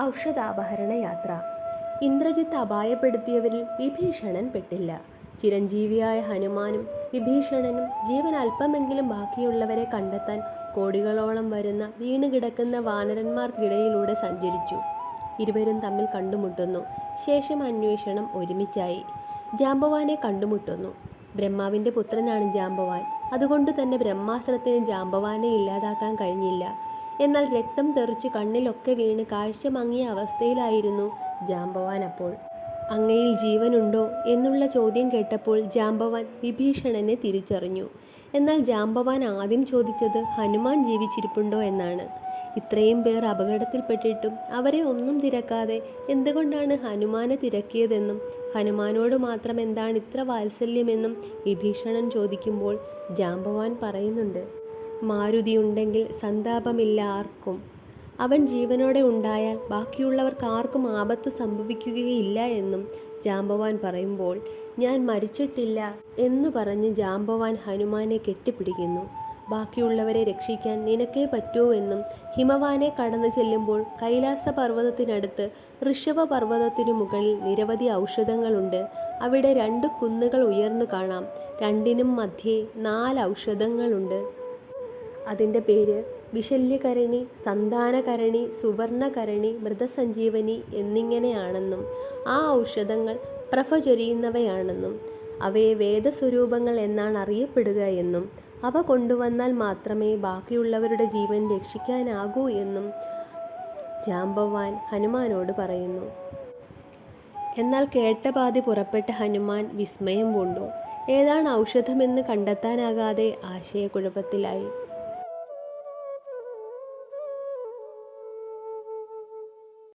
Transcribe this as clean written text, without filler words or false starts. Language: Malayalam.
ഔഷധാപഹരണ യാത്ര. ഇന്ദ്രജിത്ത് അപായപ്പെടുത്തിയവരിൽ വിഭീഷണൻ പെട്ടില്ല. ചിരഞ്ജീവിയായ ഹനുമാനും വിഭീഷണനും ജീവൻ അല്പമെങ്കിലും ബാക്കിയുള്ളവരെ കണ്ടെത്താൻ കോടികളോളം വരുന്ന വീണുകിടക്കുന്ന വാനരന്മാർക്കിടയിലൂടെ സഞ്ചരിച്ചു. ഇരുവരും തമ്മിൽ കണ്ടുമുട്ടുന്നു. ശേഷം അന്വേഷണം ഒരുമിച്ചായി. ജാംബവാനെ കണ്ടുമുട്ടുന്നു. ബ്രഹ്മാവിൻ്റെ പുത്രനാണ് ജാംബവാൻ. അതുകൊണ്ട് തന്നെ ബ്രഹ്മാസ്ത്രത്തിന് ജാംബവാനെ ഇല്ലാതാക്കാൻ കഴിഞ്ഞില്ല. എന്നാൽ രക്തം തെറിച്ച് കണ്ണിലൊക്കെ വീണ് കാഴ്ച മങ്ങിയ അവസ്ഥയിലായിരുന്നു ജാംബവാൻ. അപ്പോൾ അങ്ങയിൽ ജീവനുണ്ടോ എന്നുള്ള ചോദ്യം കേട്ടപ്പോൾ ജാംബവാൻ വിഭീഷണനെ തിരിച്ചറിഞ്ഞു. എന്നാൽ ജാംബവാൻ ആദ്യം ചോദിച്ചത് ഹനുമാൻ ജീവിച്ചിരിപ്പുണ്ടോ എന്നാണ്. ഇത്രയും പേർ അപകടത്തിൽപ്പെട്ടിട്ടും അവരെ ഒന്നും തിരക്കാതെ എന്തുകൊണ്ടാണ് ഹനുമാനെ തിരക്കിയതെന്നും ഹനുമാനോട് മാത്രം എന്താണ് ഇത്ര വാത്സല്യമെന്നും വിഭീഷണൻ ചോദിക്കുമ്പോൾ ജാംബവാൻ പറയുന്നുണ്ട്, മാരുതിയുണ്ടെങ്കിൽ സന്താപമില്ല ആർക്കും. അവൻ ജീവനോടെ ഉണ്ടായാൽ ബാക്കിയുള്ളവർക്ക് ആർക്കും ആപത്ത് സംഭവിക്കുകയില്ല എന്നും ജാംബവാൻ പറയുമ്പോൾ, ഞാൻ മരിച്ചിട്ടില്ല എന്നു പറഞ്ഞ് ജാംബവാൻ ഹനുമാനെ കെട്ടിപ്പിടിക്കുന്നു. ബാക്കിയുള്ളവരെ രക്ഷിക്കാൻ നിനക്കേ പറ്റൂ എന്നും ഹിമവാനെ കടന്നു ചെല്ലുമ്പോൾ കൈലാസ പർവ്വതത്തിനടുത്ത് ഋഷഭ പർവ്വതത്തിനു മുകളിൽ നിരവധി ഔഷധങ്ങളുണ്ട്. അവിടെ 2 കുന്നുകൾ ഉയർന്നു കാണാം. രണ്ടിനും മധ്യേ 4 ഔഷധങ്ങളുണ്ട്. അതിൻ്റെ പേര് വിശല്യകരണി, സന്താനകരണി, സുവർണകരണി, മൃതസഞ്ജീവനി എന്നിങ്ങനെയാണെന്നും ആ ഔഷധങ്ങൾ പ്രഭ ചൊരിയുന്നവയാണെന്നും അവയെ വേദസ്വരൂപങ്ങൾ എന്നാണ് അറിയപ്പെടുക എന്നും അവ കൊണ്ടുവന്നാൽ മാത്രമേ ബാക്കിയുള്ളവരുടെ ജീവൻ രക്ഷിക്കാനാകൂ എന്നും ജാംബവാൻ ഹനുമാനോട് പറയുന്നു. എന്നാൽ കേട്ട പാതി പുറപ്പെട്ട ഹനുമാൻ വിസ്മയം പൂണ്ടു. ഏതാണ് ഔഷധമെന്ന് കണ്ടെത്താനാകാതെ ആശയക്കുഴപ്പത്തിലായി.